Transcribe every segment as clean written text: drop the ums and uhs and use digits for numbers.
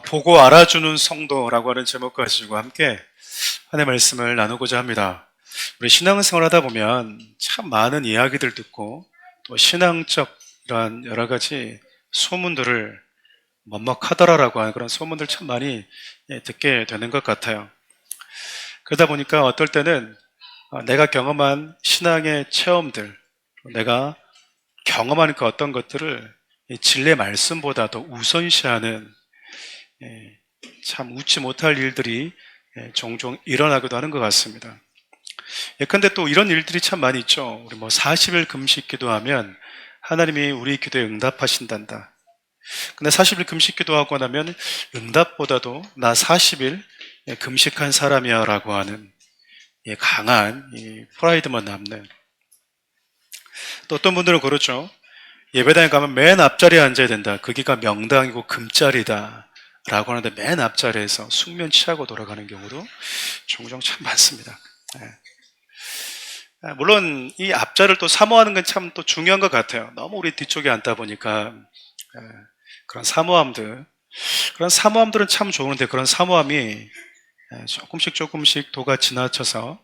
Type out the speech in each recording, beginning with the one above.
보고 알아주는 성도라고 하는 제목 가지고 함께 하나님의 말씀을 나누고자 합니다. 우리 신앙생활 하다 보면 참 많은 이야기들 듣고 또 신앙적 이런 여러 가지 소문들을 먹먹하더라라고 하는 그런 소문들 참 많이 듣게 되는 것 같아요. 그러다 보니까 어떨 때는 내가 경험한 신앙의 체험들, 내가 경험한 그 어떤 것들을 이 진리의 말씀보다도 우선시하는 참 웃지 못할 일들이 종종 일어나기도 하는 것 같습니다. 예컨대 또 이런 일들이 참 많이 있죠. 우리 뭐 40일 금식 기도하면 하나님이 우리 기도에 응답하신단다. 근데 40일 금식 기도하고 나면 응답보다도 나 40일 금식한 사람이야 라고 하는 강한 프라이드만 남는, 또 어떤 분들은 그렇죠. 예배당에 가면 맨 앞자리에 앉아야 된다. 거기가 명당이고 금자리다 라고 하는데 맨 앞자리에서 숙면 취하고 돌아가는 경우도 종종 참 많습니다. 물론 이 앞자리를 또 사모하는 건 참 또 중요한 것 같아요. 너무 우리 뒤쪽에 앉다 보니까 그런 사모함들은 참 좋은데, 그런 사모함이 조금씩 도가 지나쳐서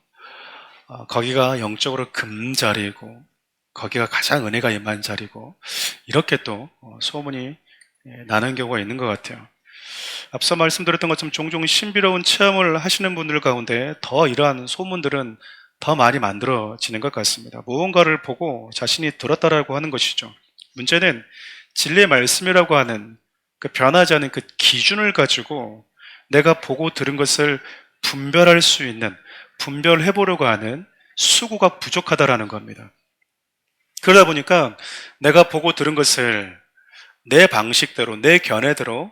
거기가 영적으로 금자리고 거기가 가장 은혜가 임한 자리고 이렇게 또 소문이 나는 경우가 있는 것 같아요. 앞서 말씀드렸던 것처럼 종종 신비로운 체험을 하시는 분들 가운데 더 이러한 소문들은 더 많이 만들어지는 것 같습니다. 무언가를 보고 자신이 들었다라고 하는 것이죠. 문제는 진리의 말씀이라고 하는 그 변하지 않은 그 기준을 가지고 내가 보고 들은 것을 분별할 수 있는, 분별해 보려고 하는 수고가 부족하다라는 겁니다. 그러다 보니까 내가 보고 들은 것을 내 방식대로, 내 견해대로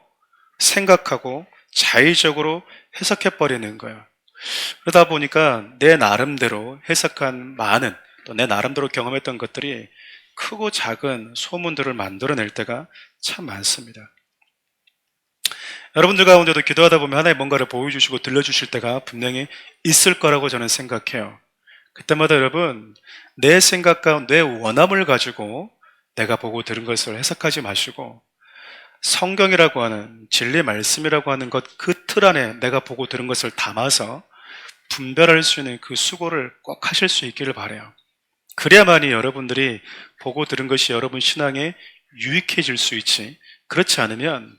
생각하고 자의적으로 해석해버리는 거예요. 그러다 보니까 내 나름대로 해석한 많은, 또 내 나름대로 경험했던 것들이 크고 작은 소문들을 만들어낼 때가 참 많습니다. 여러분들 가운데도 기도하다 보면 하나님 뭔가를 보여주시고 들려주실 때가 분명히 있을 거라고 저는 생각해요. 그때마다 여러분, 내 생각과 내 원함을 가지고 내가 보고 들은 것을 해석하지 마시고 성경이라고 하는 진리의 말씀이라고 하는 것, 그 틀 안에 내가 보고 들은 것을 담아서 분별할 수 있는 그 수고를 꼭 하실 수 있기를 바라요. 그래야만이 여러분들이 보고 들은 것이 여러분 신앙에 유익해질 수 있지, 그렇지 않으면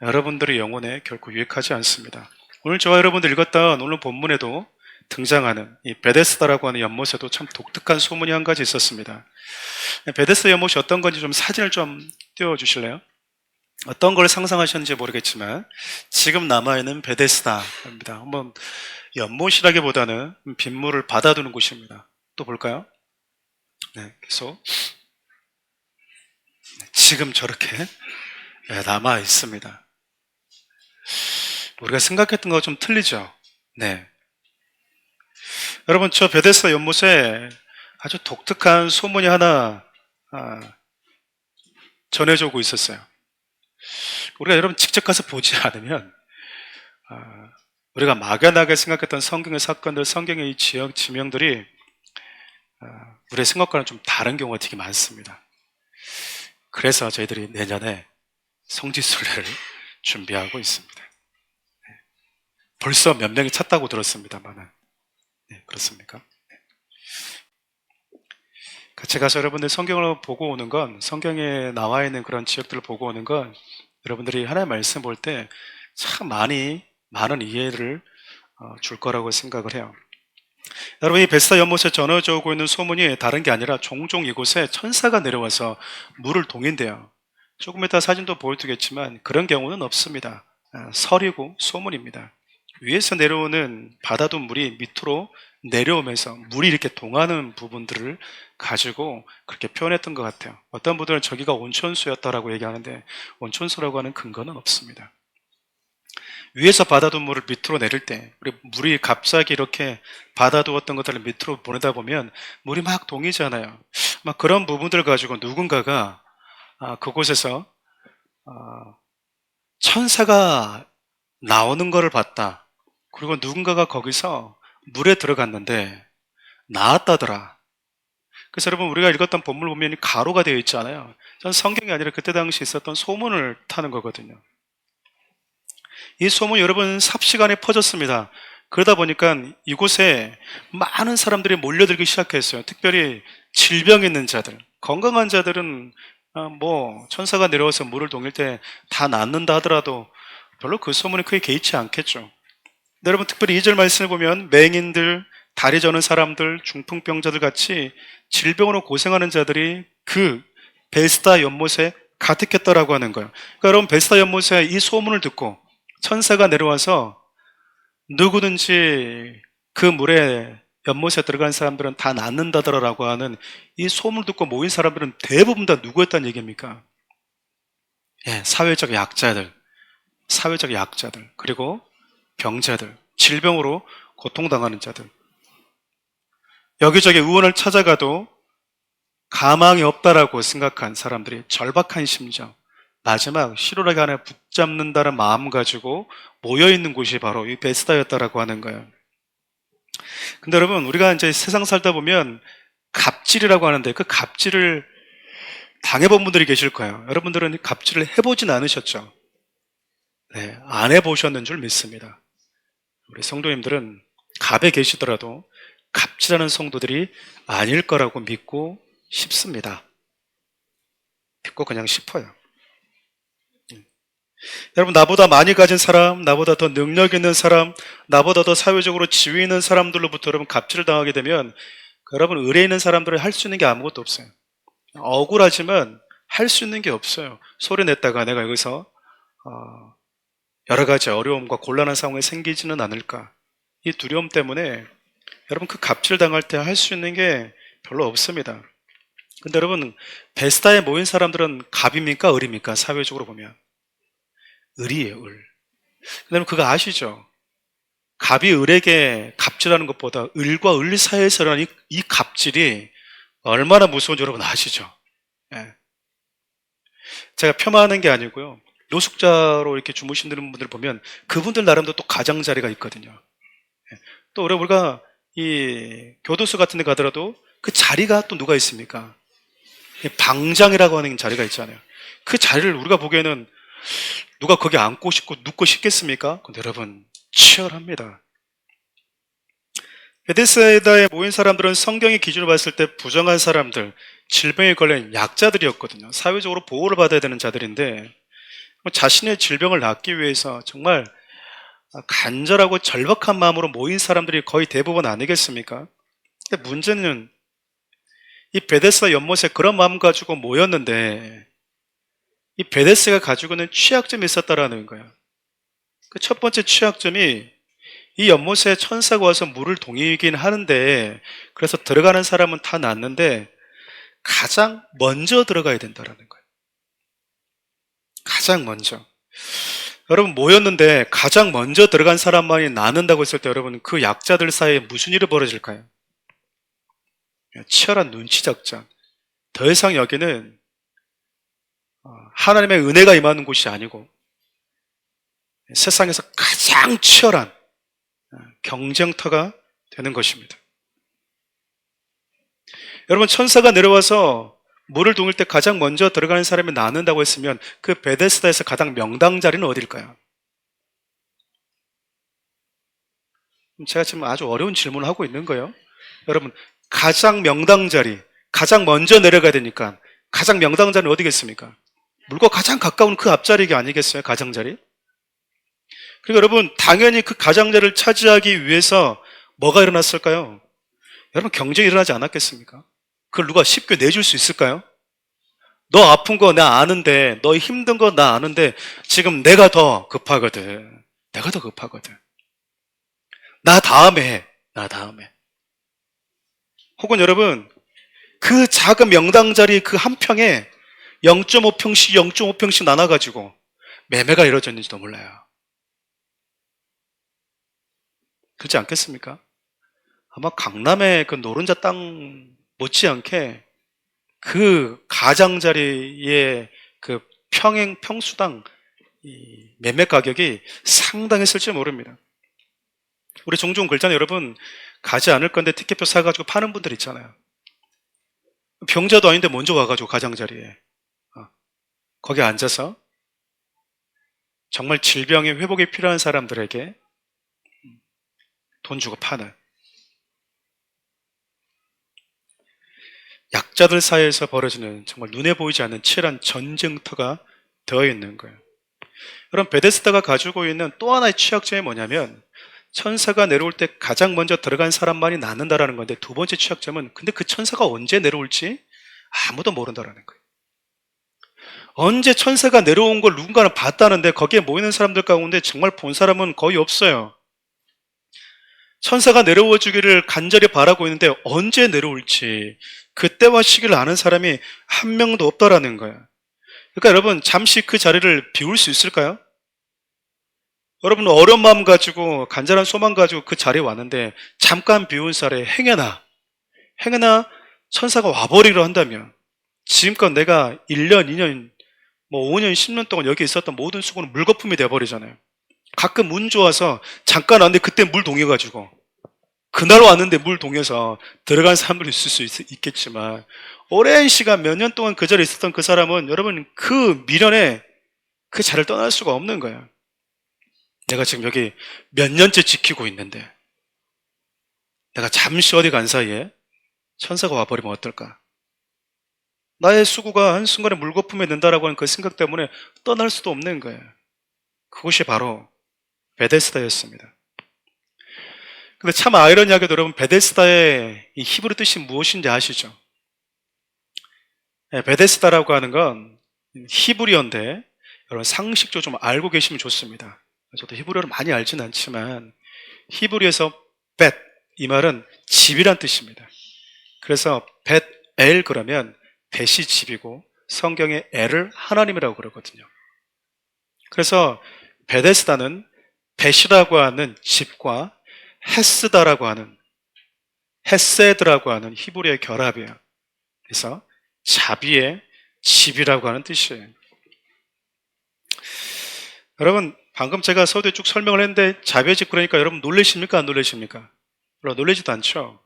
여러분들의 영혼에 결코 유익하지 않습니다. 오늘 저와 여러분들 읽었던 오늘 본문에도 등장하는 이 베데스다라고 하는 연못에도 참 독특한 소문이 한 가지 있었습니다. 베데스다 연못이 어떤 건지 좀 사진을 좀 띄워주실래요? 어떤 걸 상상하셨는지 모르겠지만 지금 남아있는 베데스다입니다. 한번 연못이라기보다는 빗물을 받아두는 곳입니다. 또 볼까요? 네, 계속 지금 저렇게 남아 있습니다. 우리가 생각했던 거와 좀 틀리죠? 네. 여러분, 저 베데스다 연못에 아주 독특한 소문이 하나 전해져 오고 있었어요. 우리가 여러분 직접 가서 보지 않으면 우리가 막연하게 생각했던 성경의 사건들, 성경의 이 지명들이 우리의 생각과는 좀 다른 경우가 되게 많습니다. 그래서 저희들이 내년에 성지순례를 준비하고 있습니다. 벌써 몇 명이 찼다고 들었습니다만, 네, 그렇습니까? 같이 가서 여러분들 성경을 보고 오는 건, 성경에 나와 있는 그런 지역들을 보고 오는 건 여러분들이 하나님의 말씀 볼 때 참 많은 이해를 줄 거라고 생각을 해요. 여러분, 이 베스다 연못에 전해져 오고 있는 소문이 다른 게 아니라 종종 이곳에 천사가 내려와서 물을 동인대요. 조금 이따 사진도 보여드리겠지만 그런 경우는 없습니다. 설이고 소문입니다. 위에서 내려오는 바다도 물이 밑으로 내려오면서 물이 이렇게 동하는 부분들을 가지고 그렇게 표현했던 것 같아요. 어떤 분들은 저기가 온천수였다라고 얘기하는데 온천수라고 하는 근거는 없습니다. 위에서 받아둔 물을 밑으로 내릴 때 우리 물이 갑자기 이렇게 받아두었던 것들을 밑으로 보내다 보면 물이 막 동이잖아요. 막 그런 부분들을 가지고 누군가가 그곳에서 천사가 나오는 것을 봤다. 그리고 누군가가 거기서 물에 들어갔는데 나았다더라. 그래서 여러분, 우리가 읽었던 본문 보면 가로가 되어 있잖아요. 전 성경이 아니라 그때 당시 있었던 소문을 타는 거거든요. 이 소문이 여러분 삽시간에 퍼졌습니다. 그러다 보니까 이곳에 많은 사람들이 몰려들기 시작했어요. 특별히 질병 있는 자들, 건강한 자들은 뭐 천사가 내려와서 물을 동일 때 다 낫는다 하더라도 별로 그 소문에 크게 개의치 않겠죠. 근데 여러분 특별히 2절 말씀을 보면 맹인들, 다리 저는 사람들, 중풍병자들 같이 질병으로 고생하는 자들이 그 베스다 연못에 가득했다라고 하는 거예요. 그러니까 여러분 베스다 연못에 이 소문을 듣고 천사가 내려와서 누구든지 그 물에 연못에 들어간 사람들은 다 낫는다더라라고 하는 이 소문을 듣고 모인 사람들은 대부분 다 누구였다는 얘기입니까? 예, 사회적 약자들, 그리고 병자들, 질병으로 고통당하는 자들. 여기저기 의원을 찾아가도 가망이 없다라고 생각한 사람들이 절박한 심정, 마지막 실오라기 안에 붙잡는다는 마음 가지고 모여있는 곳이 바로 이 베스다였다라고 하는 거예요. 근데 여러분, 우리가 이제 세상 살다 보면 갑질이라고 하는데 그 갑질을 당해본 분들이 계실 거예요. 여러분들은 갑질을 해보진 않으셨죠? 네, 안 해보셨는 줄 믿습니다. 우리 성도님들은 갑에 계시더라도 갑질하는 성도들이 아닐 거라고 믿고 싶습니다. 믿고 그냥 싶어요. 여러분, 나보다 많이 가진 사람, 나보다 더 능력 있는 사람, 나보다 더 사회적으로 지위 있는 사람들로부터 여러분 갑질을 당하게 되면 여러분 의뢰 있는 사람들은 할 수 있는 게 아무것도 없어요. 억울하지만 할 수 있는 게 없어요. 소리 냈다가 내가 여기서 여러 가지 어려움과 곤란한 상황이 생기지는 않을까. 이 두려움 때문에 여러분 그 갑질 당할 때 할 수 있는 게 별로 없습니다. 근데 여러분 베스다에 모인 사람들은 갑입니까? 을입니까? 사회적으로 보면 을이에요. 을. 근데 그거 아시죠? 갑이 을에게 갑질하는 것보다 을과 을 사이에서 일어나는 이 갑질이 얼마나 무서운지 여러분 아시죠? 예. 제가 폄하하는 게 아니고요. 노숙자로 이렇게 주무시는 분들 보면 그분들 나름대로 또 가장자리가 있거든요. 예. 또 우리가 이 교도소 같은 데 가더라도 그 자리가 또 누가 있습니까? 방장이라고 하는 자리가 있잖아요. 그 자리를 우리가 보기에는 누가 거기 앉고 싶고 눕고 싶겠습니까? 근데 여러분 치열합니다. 베데스다에 모인 사람들은 성경의 기준으로 봤을 때 부정한 사람들, 질병에 걸린 약자들이었거든요. 사회적으로 보호를 받아야 되는 자들인데 자신의 질병을 낫기 위해서 정말 간절하고 절박한 마음으로 모인 사람들이 거의 대부분 아니겠습니까? 근데 문제는 이 베데스다 연못에 그런 마음 가지고 모였는데 이 베데스가 가지고 있는 취약점이 있었다라는 거예요. 그 첫 번째 취약점이 이 연못에 천사가 와서 물을 동이긴 하는데 그래서 들어가는 사람은 다 낫는데 가장 먼저 들어가야 된다라는 거예요. 가장 먼저. 여러분 모였는데 가장 먼저 들어간 사람만이 낫는다고 했을 때 여러분 그 약자들 사이에 무슨 일이 벌어질까요? 치열한 눈치 작전. 더 이상 여기는 하나님의 은혜가 임하는 곳이 아니고 세상에서 가장 치열한 경쟁터가 되는 것입니다. 여러분 천사가 내려와서 물을 동일 때 가장 먼저 들어가는 사람이 낫는다고 했으면 그 베데스다에서 가장 명당 자리는 어딜까요? 제가 지금 아주 어려운 질문을 하고 있는 거예요. 여러분 가장 명당 자리, 가장 먼저 내려가야 되니까 가장 명당 자리는 어디겠습니까? 물과 가장 가까운 그 앞자리가 아니겠어요? 가장자리? 그리고 여러분 당연히 그 가장자리를 차지하기 위해서 뭐가 일어났을까요? 여러분 경쟁이 일어나지 않았겠습니까? 그걸 누가 쉽게 내줄 수 있을까요? 너 아픈 거 나 아는데, 너 힘든 거 나 아는데 지금 내가 더 급하거든. 내가 더 급하거든. 나 다음에 해. 나 다음에. 혹은 여러분 그 작은 명당 자리 그 한 평에 0.5평씩 0.5평씩 나눠가지고 매매가 이루어졌는지도 몰라요. 그렇지 않겠습니까? 아마 강남의 그 노른자 땅 못지않게 그 가장자리의 그 평수당 이 매매 가격이 상당했을지 모릅니다. 우리 종종 그렇잖아요. 여러분 가지 않을 건데 티켓표 사가지고 파는 분들 있잖아요. 병자도 아닌데 먼저 와가지고 가장자리에 거기 앉아서 정말 질병의 회복이 필요한 사람들에게 돈 주고 파는, 약자들 사이에서 벌어지는 정말 눈에 보이지 않는 치열한 전쟁터가 되어 있는 거예요. 그럼 베데스다가 가지고 있는 또 하나의 취약점이 뭐냐면, 천사가 내려올 때 가장 먼저 들어간 사람만이 낫는다라는 건데, 두 번째 취약점은 근데 그 천사가 언제 내려올지 아무도 모른다라는 거예요. 언제 천사가 내려온 걸 누군가는 봤다는데 거기에 모이는 사람들 가운데 정말 본 사람은 거의 없어요. 천사가 내려와 주기를 간절히 바라고 있는데 언제 내려올지 그때와 시기를 아는 사람이 한 명도 없다라는 거예요. 그러니까 여러분, 잠시 그 자리를 비울 수 있을까요? 여러분, 어려운 마음 가지고 간절한 소망 가지고 그 자리에 왔는데 잠깐 비운 자리에 행여나 천사가 와버리려 한다면 지금껏 내가 1년, 2년, 뭐 5년, 10년 동안 여기 있었던 모든 수고는 물거품이 돼버리잖아요. 가끔 운 좋아서 잠깐 왔는데 그때 물 동해가지고, 그날 왔는데 물 동해서 들어간 사람들이 있을 수 있겠지만, 오랜 시간 몇 년 동안 그 자리에 있었던 그 사람은 여러분 그 미련에 그 자리를 떠날 수가 없는 거예요. 내가 지금 여기 몇 년째 지키고 있는데 내가 잠시 어디 간 사이에 천사가 와버리면 어떨까? 나의 수고가 한순간에 물거품에 든다라고 하는 그 생각 때문에 떠날 수도 없는 거예요. 그것이 바로 베데스다였습니다. 근데 참 아이러니하게도 여러분, 베데스다의 이 히브리 뜻이 무엇인지 아시죠? 네, 베데스다라고 하는 건 히브리어인데, 여러분 상식적으로 좀 알고 계시면 좋습니다. 저도 히브리어를 많이 알지는 않지만 히브리에서 벳, 이 말은 집이란 뜻입니다. 그래서 벳엘 그러면 벳이 집이고 성경의 엘을 하나님이라고 그러거든요. 그래서 베데스다는 벳이라고 하는 집과 헤스다라고 하는, 헤세드라고 하는 히브리어의 결합이에요. 그래서 자비의 집이라고 하는 뜻이에요. 여러분, 방금 제가 서두에 쭉 설명을 했는데 자비의 집 그러니까 여러분 놀라십니까? 안 놀라십니까? 별로 놀라지도 않죠.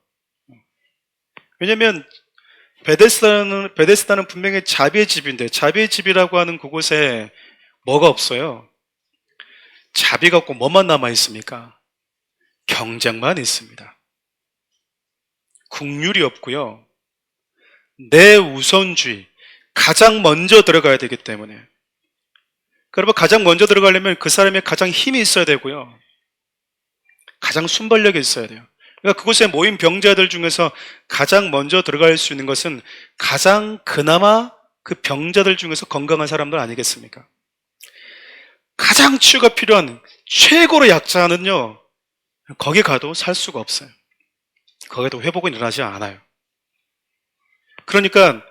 왜냐면 베데스다는 분명히 자비의 집인데, 자비의 집이라고 하는 그곳에 뭐가 없어요? 자비가 없고 뭐만 남아 있습니까? 경쟁만 있습니다. 국률이 없고요. 내 우선주의, 가장 먼저 들어가야 되기 때문에. 여러분, 가장 먼저 들어가려면 그 사람의 가장 힘이 있어야 되고요. 가장 순발력이 있어야 돼요. 그러니까 그곳에 모인 병자들 중에서 가장 먼저 들어갈 수 있는 것은 가장 그나마 그 병자들 중에서 건강한 사람들 아니겠습니까? 가장 치유가 필요한 최고로 약자는요, 거기 가도 살 수가 없어요. 거기도 회복은 일어나지 않아요. 그러니까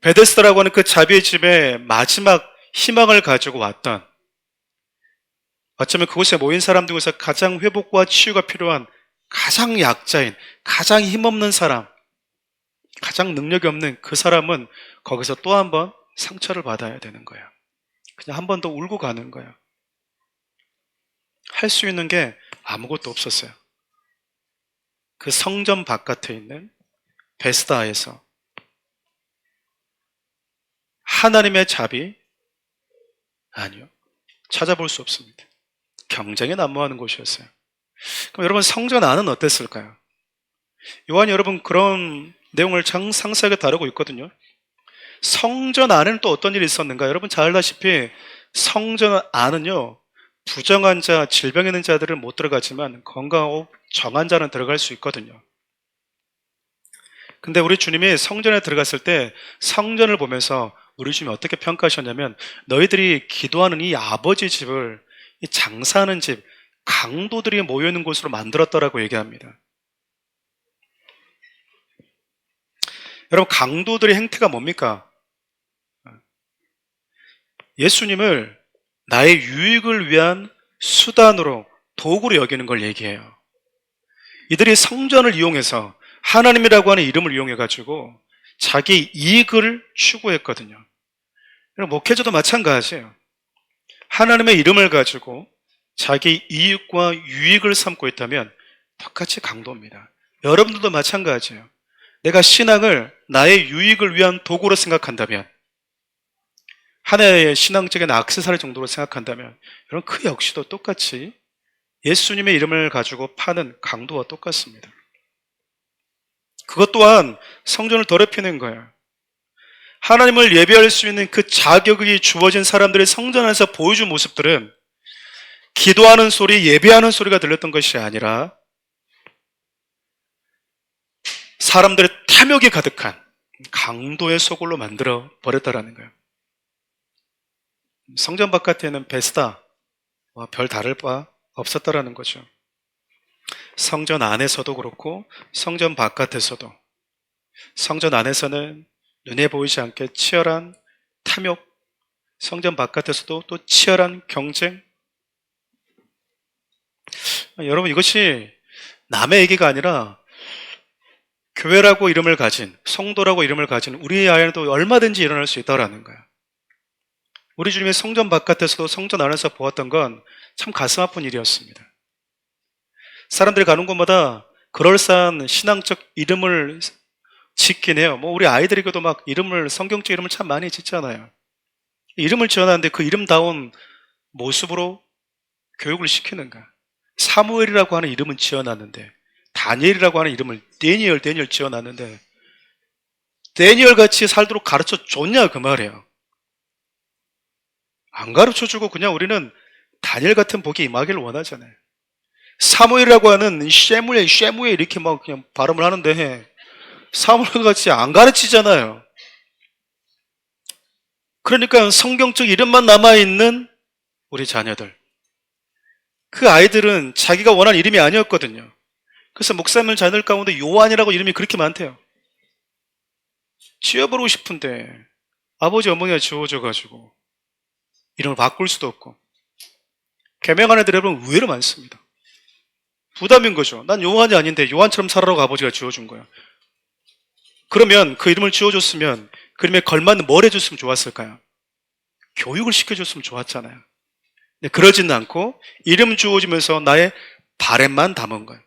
베데스다라고 하는 그 자비의 집에 마지막 희망을 가지고 왔던, 어쩌면 그곳에 모인 사람들 중에서 가장 회복과 치유가 필요한 가장 약자인, 가장 힘없는 사람, 가장 능력이 없는 그 사람은 거기서 또 한 번 상처를 받아야 되는 거예요. 그냥 한 번 더 울고 가는 거예요. 할 수 있는 게 아무것도 없었어요. 그 성전 바깥에 있는 베스다에서 하나님의 자비? 아니요. 찾아볼 수 없습니다. 경쟁에 난무하는 곳이었어요. 그럼 여러분, 성전 안은 어땠을까요? 요한이 여러분 그런 내용을 상세하게 다루고 있거든요. 성전 안에는 또 어떤 일이 있었는가? 여러분 잘 알다시피 성전 안은요, 부정한 자, 질병 있는 자들은 못 들어가지만 건강하고 정한 자는 들어갈 수 있거든요. 근데 우리 주님이 성전에 들어갔을 때 성전을 보면서 우리 주님이 어떻게 평가하셨냐면, 너희들이 기도하는 이 아버지 집을, 이 장사하는 집, 강도들이 모여있는 곳으로 만들었다라고 얘기합니다. 여러분, 강도들의 행태가 뭡니까? 예수님을 나의 유익을 위한 수단으로, 도구로 여기는 걸 얘기해요. 이들이 성전을 이용해서 하나님이라고 하는 이름을 이용해가지고 자기 이익을 추구했거든요. 목회자도 마찬가지예요. 하나님의 이름을 가지고 자기 이익과 유익을 삼고 있다면 똑같이 강도입니다. 여러분들도 마찬가지예요. 내가 신앙을 나의 유익을 위한 도구로 생각한다면, 하나의 신앙적인 액세서리 정도로 생각한다면 여러분 그 역시도 똑같이 예수님의 이름을 가지고 파는 강도와 똑같습니다. 그것 또한 성전을 더럽히는 거예요. 하나님을 예배할 수 있는 그 자격이 주어진 사람들의 성전 안에서 보여준 모습들은 기도하는 소리, 예배하는 소리가 들렸던 것이 아니라 사람들의 탐욕이 가득한 강도의 소굴로 만들어 버렸다라는 거예요. 성전 바깥에는 베스다와 별 다를 바 없었다라는 거죠. 성전 안에서도 그렇고 성전 바깥에서도, 성전 안에서는 눈에 보이지 않게 치열한 탐욕, 성전 바깥에서도 또 치열한 경쟁. 여러분, 이것이 남의 얘기가 아니라 교회라고 이름을 가진, 성도라고 이름을 가진 우리 안에도 얼마든지 일어날 수 있다라는 거예요. 우리 주님의 성전 바깥에서도 성전 안에서 보았던 건 참 가슴 아픈 일이었습니다. 사람들이 가는 곳마다 그럴싸한 신앙적 이름을 짓긴 해요. 뭐 우리 아이들에게도 막 이름을, 성경적 이름을 참 많이 짓잖아요. 이름을 지어놨는데 그 이름다운 모습으로 교육을 시키는가? 사무엘이라고 하는 이름은 지어놨는데, 다니엘이라고 하는 이름을 데니엘 지어놨는데 데니엘 같이 살도록 가르쳐 줬냐 그 말이에요. 안 가르쳐 주고 그냥 우리는 다니엘 같은 복이 임하기를 원하잖아요. 사무엘이라고 하는 쉐무엘 이렇게 막 그냥 발음을 하는데 사무엘 같이 안 가르치잖아요. 그러니까 성경적 이름만 남아있는 우리 자녀들, 그 아이들은 자기가 원하는 이름이 아니었거든요. 그래서 목사님 자녀들 가운데 요한이라고 이름이 그렇게 많대요. 지어버리고 싶은데 아버지 어머니가 지어줘가지고 이름을 바꿀 수도 없고, 개명하는 애들 여러분 의외로 많습니다. 부담인 거죠. 난 요한이 아닌데 요한처럼 살아라고 아버지가 지어준 거야. 그러면 그 이름을 지어줬으면 그 이름에 걸맞는 뭘 해줬으면 좋았을까요? 교육을 시켜줬으면 좋았잖아요. 근데 그러지는 않고 이름 주어지면서 나의 바램만 담은 거예요.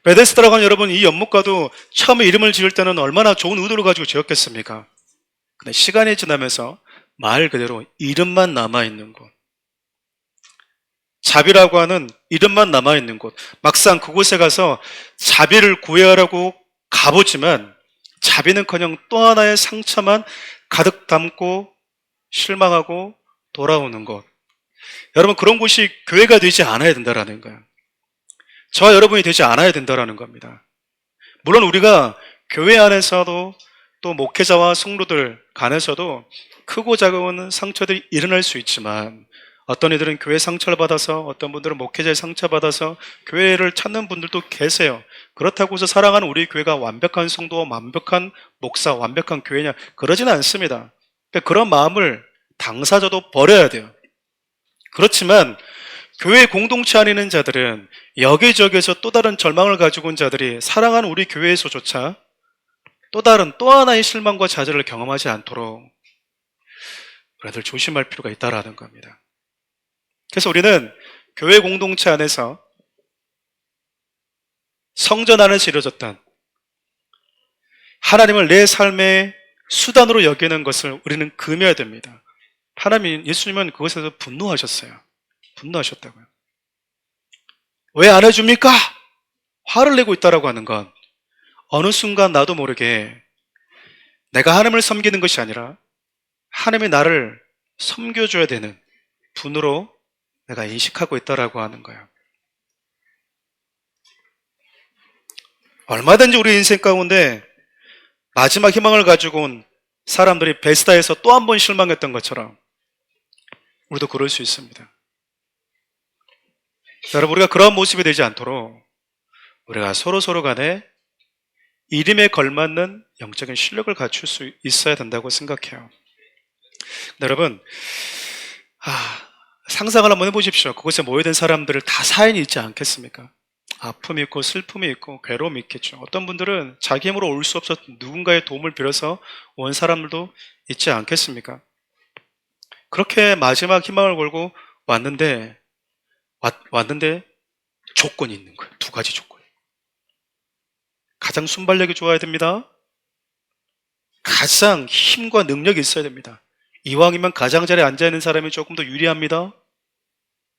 베데스다라고 하는 여러분, 이 연못가도 처음에 이름을 지을 때는 얼마나 좋은 의도를 가지고 지었겠습니까? 근데 시간이 지나면서 말 그대로 이름만 남아있는 곳, 자비라고 하는 이름만 남아있는 곳, 막상 그곳에 가서 자비를 구해하라고 가보지만 자비는커녕 또 하나의 상처만 가득 담고 실망하고 돌아오는 곳. 여러분, 그런 곳이 교회가 되지 않아야 된다라는 거예요. 저와 여러분이 되지 않아야 된다라는 겁니다. 물론 우리가 교회 안에서도 또 목회자와 성도들 간에서도 크고 작은 상처들이 일어날 수 있지만, 어떤 이들은 교회 상처를 받아서, 어떤 분들은 목회자의 상처받아서 교회를 찾는 분들도 계세요. 그렇다고 해서 사랑하는 우리 교회가 완벽한 성도와 완벽한 목사, 완벽한 교회냐? 그러지는 않습니다. 그러니까 그런 마음을 당사자도 버려야 돼요. 그렇지만 교회 공동체 안에 있는 자들은 여기저기에서 또 다른 절망을 가지고 온 자들이 사랑하는 우리 교회에서조차 또 다른 또 하나의 실망과 좌절을 경험하지 않도록 우리들 조심할 필요가 있다라는 겁니다. 그래서 우리는 교회 공동체 안에서, 성전 안에서 이루어졌던 하나님을 내 삶의 수단으로 여기는 것을 우리는 금해야 됩니다. 하나님, 예수님은 그것에서 분노하셨어요. 분노하셨다고요. 왜 안 해줍니까? 화를 내고 있다라고 하는 건 어느 순간 나도 모르게 내가 하나님을 섬기는 것이 아니라 하나님이 나를 섬겨줘야 되는 분으로 내가 인식하고 있다라고 하는 거예요. 얼마든지 우리 인생 가운데 마지막 희망을 가지고 온 사람들이 베스다에서 또 한 번 실망했던 것처럼 우리도 그럴 수 있습니다. 여러분, 우리가 그런 모습이 되지 않도록 우리가 서로 간에 이름에 걸맞는 영적인 실력을 갖출 수 있어야 된다고 생각해요. 여러분, 상상을 한번 해보십시오. 그곳에 모여든 사람들을 다 사연이 있지 않겠습니까? 아픔이 있고 슬픔이 있고 괴로움이 있겠죠. 어떤 분들은 자기 힘으로 올 수 없어서 누군가의 도움을 빌어서 온 사람들도 있지 않겠습니까? 그렇게 마지막 희망을 걸고 왔는데 조건이 있는 거예요. 두 가지 조건. 가장 순발력이 좋아야 됩니다. 가장 힘과 능력이 있어야 됩니다. 이왕이면 가장자리에 앉아있는 사람이 조금 더 유리합니다.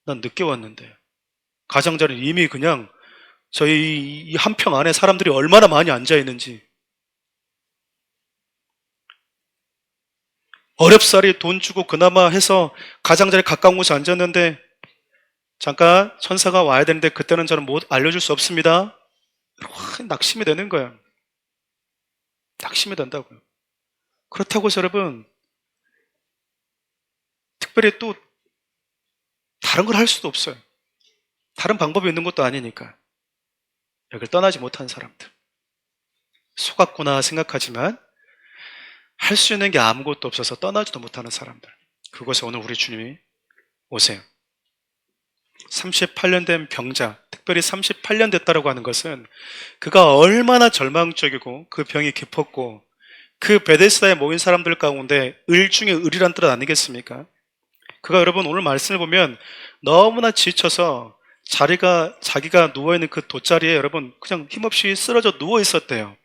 난 늦게 왔는데. 가장자리는 이미 그냥 저희 이 한 평 안에 사람들이 얼마나 많이 앉아있는지. 어렵사리 돈 주고 그나마 해서 가장자리에 가까운 곳에 앉았는데 잠깐 천사가 와야 되는데 그때는 저는 못 알려줄 수 없습니다. 낙심이 되는 거야. 낙심이 된다고요. 그렇다고 해서 여러분 특별히 또 다른 걸 할 수도 없어요. 다른 방법이 있는 것도 아니니까. 여길 떠나지 못한 사람들. 속았구나 생각하지만 할 수 있는 게 아무것도 없어서 떠나지도 못하는 사람들. 그곳에 오늘 우리 주님이 오세요. 38년 된 병자, 특별히 38년 됐다라고 하는 것은 그가 얼마나 절망적이고 그 병이 깊었고 그 베데스다에 모인 사람들 가운데 을 중에 을이란 뜻 아니겠습니까? 그가 여러분 오늘 말씀을 보면 너무나 지쳐서 자기가 누워있는 그 돗자리에 여러분 그냥 힘없이 쓰러져 누워 있었대요.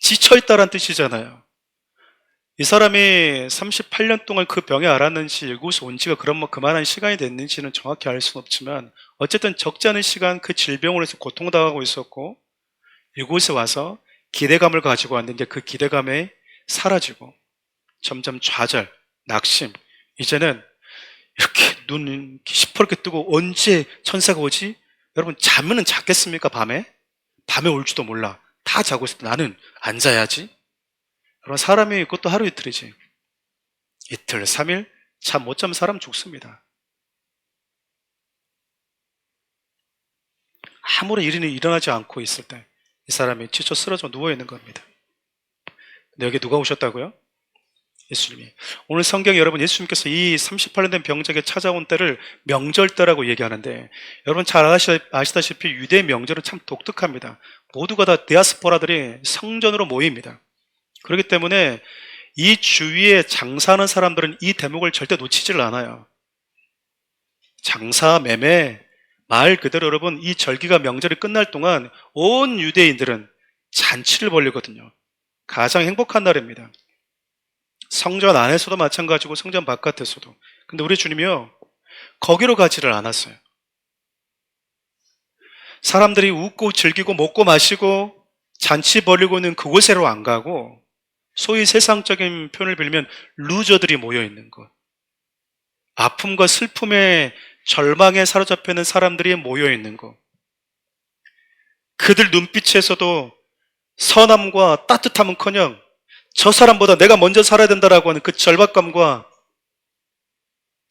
지쳐있다란 뜻이잖아요. 이 사람이 38년 동안 그 병에 앓았는지 이곳에 온 지가 그만한 시간이 됐는지는 정확히 알 수는 없지만 어쨌든 적지 않은 시간 그 질병으로 해서 고통당하고 있었고 이곳에 와서 기대감을 가지고 왔는데 그 기대감이 사라지고 점점 좌절, 낙심, 이제는 이렇게 눈 시퍼렇게 뜨고 언제 천사가 오지? 여러분 자면은 잤겠습니까? 밤에 올지도 몰라. 다 자고 있을 때 나는 안 자야지. 여러분 사람이 그것도 하루 이틀이지. 이틀, 3일 잠 못 자면 사람 죽습니다. 아무런 일이 일어나지 않고 있을 때 이 사람이 지쳐 쓰러져 누워있는 겁니다. 근데 여기 누가 오셨다고요? 예수님이. 오늘 성경 여러분 예수님께서 이 38년 된 병자에게 찾아온 때를 명절 때라고 얘기하는데 여러분 잘 아시다시피 유대 명절은 참 독특합니다. 모두가 다 디아스포라들이 성전으로 모입니다. 그렇기 때문에 이 주위에 장사하는 사람들은 이 대목을 절대 놓치질 않아요. 장사, 매매, 말 그대로 여러분 이 절기가 명절이 끝날 동안 온 유대인들은 잔치를 벌리거든요. 가장 행복한 날입니다. 성전 안에서도 마찬가지고 성전 바깥에서도. 근데 우리 주님이요 거기로 가지를 않았어요. 사람들이 웃고 즐기고 먹고 마시고 잔치 벌리고 있는 그곳으로 안 가고 소위 세상적인 표현을 빌면 루저들이 모여있는 곳, 아픔과 슬픔에 절망에 사로잡혀 있는 사람들이 모여있는 곳, 그들 눈빛에서도 선함과 따뜻함은커녕 저 사람보다 내가 먼저 살아야 된다라고 하는 그 절박감과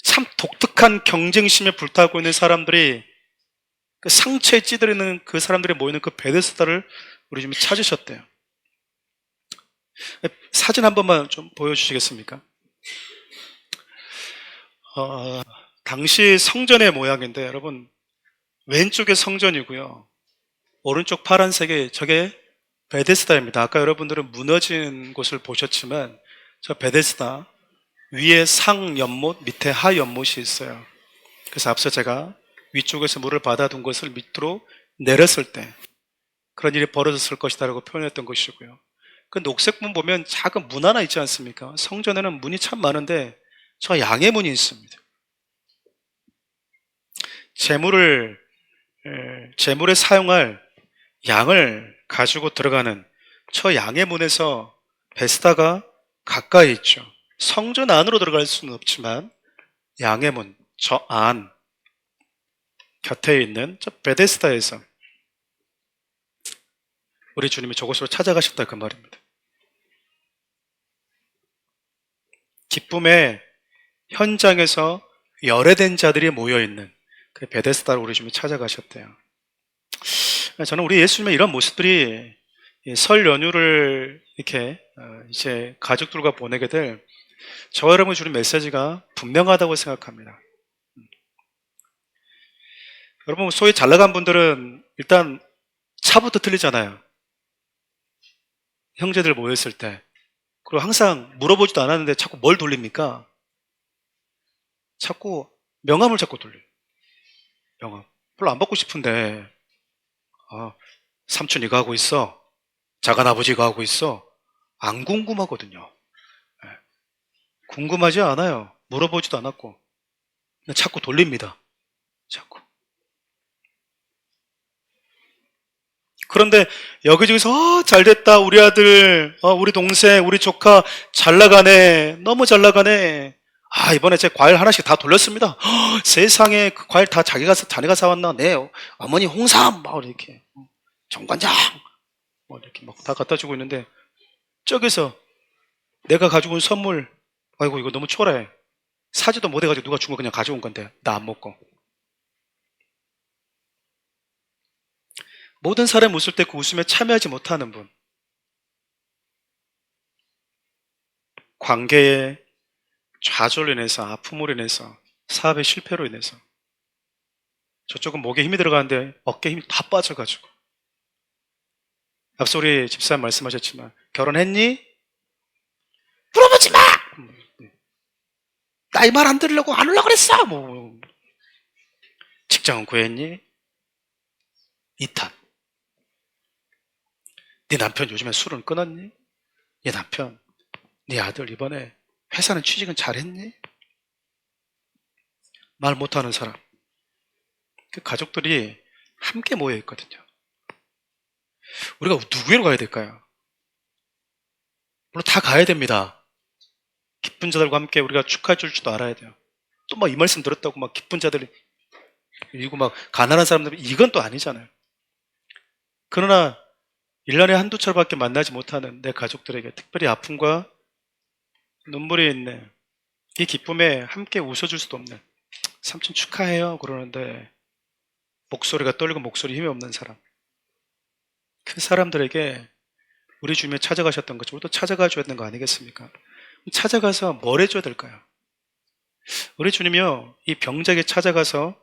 참 독특한 경쟁심에 불타고 있는 사람들이 그 상처에 찌들이는 그 사람들이 모이는 그 베데스다를 우리 좀 찾으셨대요. 사진 한 번만 좀 보여주시겠습니까? 당시 성전의 모양인데 여러분 왼쪽에 성전이고요. 오른쪽 파란색에 저게 베데스다입니다. 아까 여러분들은 무너진 곳을 보셨지만 저 베데스다 위에 상 연못 밑에 하 연못이 있어요. 그래서 앞서 제가 위쪽에서 물을 받아둔 것을 밑으로 내렸을 때 그런 일이 벌어졌을 것이다 라고 표현했던 것이고요. 그 녹색 문 보면 작은 문 하나 있지 않습니까? 성전에는 문이 참 많은데 저 양의 문이 있습니다. 제물에 사용할 양을 가지고 들어가는 저 양의 문에서 베스다가 가까이 있죠. 성전 안으로 들어갈 수는 없지만 양의 문, 저 안 곁에 있는 저 베데스다에서 우리 주님이 저곳으로 찾아가셨다 그 말입니다. 기쁨의 현장에서 열애된 자들이 모여있는 그 베데스다를 우리 주님이 찾아가셨대요. 저는 우리 예수님의 이런 모습들이 설 연휴를 이렇게 이제 가족들과 보내게 될 저와 여러분 주는 메시지가 분명하다고 생각합니다. 여러분 소위 잘 나간 분들은 일단 차부터 틀리잖아요. 형제들 모였을 때. 그리고 항상 물어보지도 않았는데 자꾸 뭘 돌립니까? 자꾸 명함을 자꾸 돌려요. 명함. 별로 안 받고 싶은데 삼촌 이거 하고 있어. 작은 아버지 이거 하고 있어. 안 궁금하거든요. 궁금하지 않아요. 물어보지도 않았고. 그냥 자꾸 돌립니다. 자꾸. 그런데 여기저기서 잘 됐다. 우리 아들, 우리 동생, 우리 조카 잘 나가네. 너무 잘 나가네. 이번에 제 과일 하나씩 다 돌렸습니다. 세상에 그 과일 다 자네가 사왔나? 네. 어머니 홍삼 막 이렇게 정관장 뭐 이렇게 막 다 갖다 주고 있는데 저기서 내가 가지고 온 선물, 아이고 이거 너무 초라해. 사지도 못해가지고 누가 준 거 그냥 가져온 건데 나 안 먹고. 모든 사람이 웃을 때 그 웃음에 참여하지 못하는 분, 관계의 좌절로 인해서, 아픔으로 인해서, 사업의 실패로 인해서, 저쪽은 목에 힘이 들어가는데 어깨에 힘이 다 빠져가지고. 앞서 우리 집사님 말씀하셨지만 결혼했니? 물어보지 마! 나 이 말 안 들으려고 안 오려고 그랬어! 뭐. 직장은 구했니? 이탄. 네 남편 요즘에 술은 끊었니? 네 남편, 네 아들 이번에 회사는 취직은 잘했니? 말 못하는 사람. 그 가족들이 함께 모여 있거든요. 우리가 누구로 가야 될까요? 물론 다 가야 됩니다. 기쁜 자들과 함께 우리가 축하해 줄 줄도 알아야 돼요. 또 막 이 말씀 들었다고 막 기쁜 자들이 이고 막 가난한 사람들, 이건 또 아니잖아요. 그러나 1년에 한두 차례밖에 만나지 못하는 내 가족들에게 특별히 아픔과 눈물이 있는 이 기쁨에 함께 웃어줄 수도 없는, 삼촌 축하해요 그러는데 목소리가 떨리고 목소리 힘이 없는 사람, 그 사람들에게 우리 주님이 찾아가셨던 것처럼 우리도 찾아가 줘야 되는 거 아니겠습니까? 찾아가서 뭘 해줘야 될까요? 우리 주님이요, 이 병자에게 찾아가서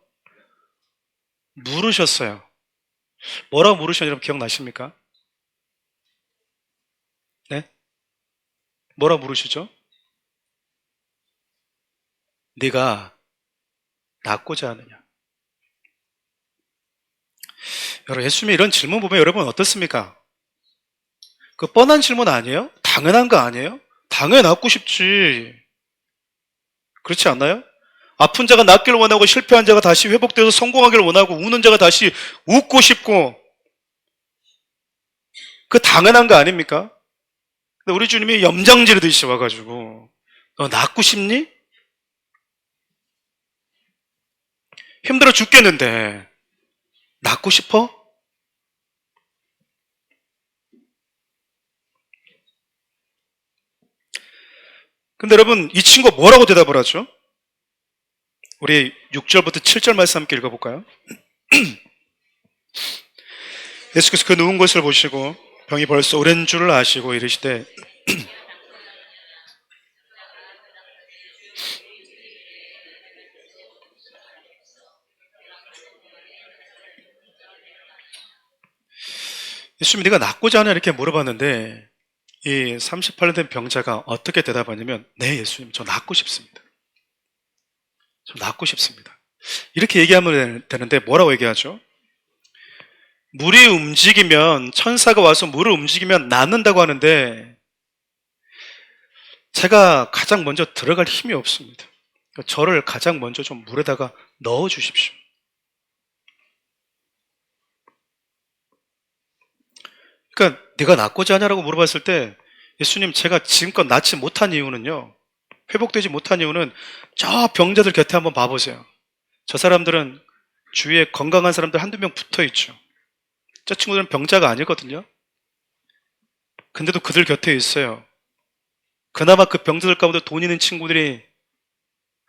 물으셨어요. 뭐라고 물으셨는지 여러분 기억나십니까? 네? 뭐라고 물으시죠? 네가 낫고자 하느냐? 여러분, 예수님이 이런 질문 보면 여러분 어떻습니까? 그 뻔한 질문 아니에요? 당연한 거 아니에요? 당연히 낫고 싶지. 그렇지 않나요? 아픈 자가 낫기를 원하고 실패한 자가 다시 회복되어서 성공하기를 원하고 우는 자가 다시 웃고 싶고, 그 당연한 거 아닙니까? 근데 우리 주님이 염장지르듯이 와가지고 너 낫고 싶니? 힘들어 죽겠는데 낫고 싶어? 근데 여러분, 이 친구가 뭐라고 대답을 하죠? 우리 6절부터 7절 말씀 함께 읽어볼까요? 예수께서 그 누운 것을 보시고 병이 벌써 오랜 줄을 아시고 이르시되 예수님, 네가 낫고자 하냐 이렇게 물어봤는데 이 38년 된 병자가 어떻게 대답하냐면, 네 예수님, 저 낫고 싶습니다. 저 낫고 싶습니다. 이렇게 얘기하면 되는데 뭐라고 얘기하죠? 물이 움직이면, 천사가 와서 물을 움직이면 낫는다고 하는데 제가 가장 먼저 들어갈 힘이 없습니다. 저를 가장 먼저 좀 물에다가 넣어 주십시오. 그러니까 네가 낫고자 하냐라고 물어봤을 때 예수님, 제가 지금껏 낫지 못한 이유는요, 회복되지 못한 이유는 저 병자들 곁에 한번 봐보세요. 저 사람들은 주위에 건강한 사람들 한두 명 붙어 있죠. 저 친구들은 병자가 아니거든요. 근데도 그들 곁에 있어요. 그나마 그 병자들 가운데 돈 있는 친구들이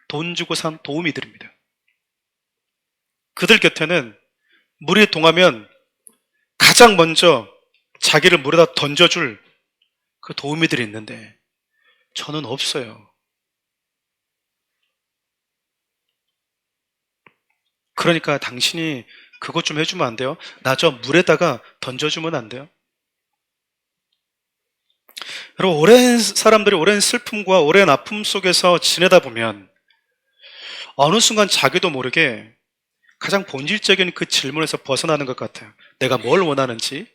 돈 주고 산 도우미 들입니다. 그들 곁에는 물이 동하면 가장 먼저 자기를 물에다 던져줄 그 도우미들이 있는데 저는 없어요. 그러니까 당신이 그것 좀 해주면 안 돼요? 나 저 물에다가 던져주면 안 돼요? 여러분, 오랜 사람들이 오랜 슬픔과 오랜 아픔 속에서 지내다 보면 어느 순간 자기도 모르게 가장 본질적인 그 질문에서 벗어나는 것 같아요. 내가 뭘 원하는지,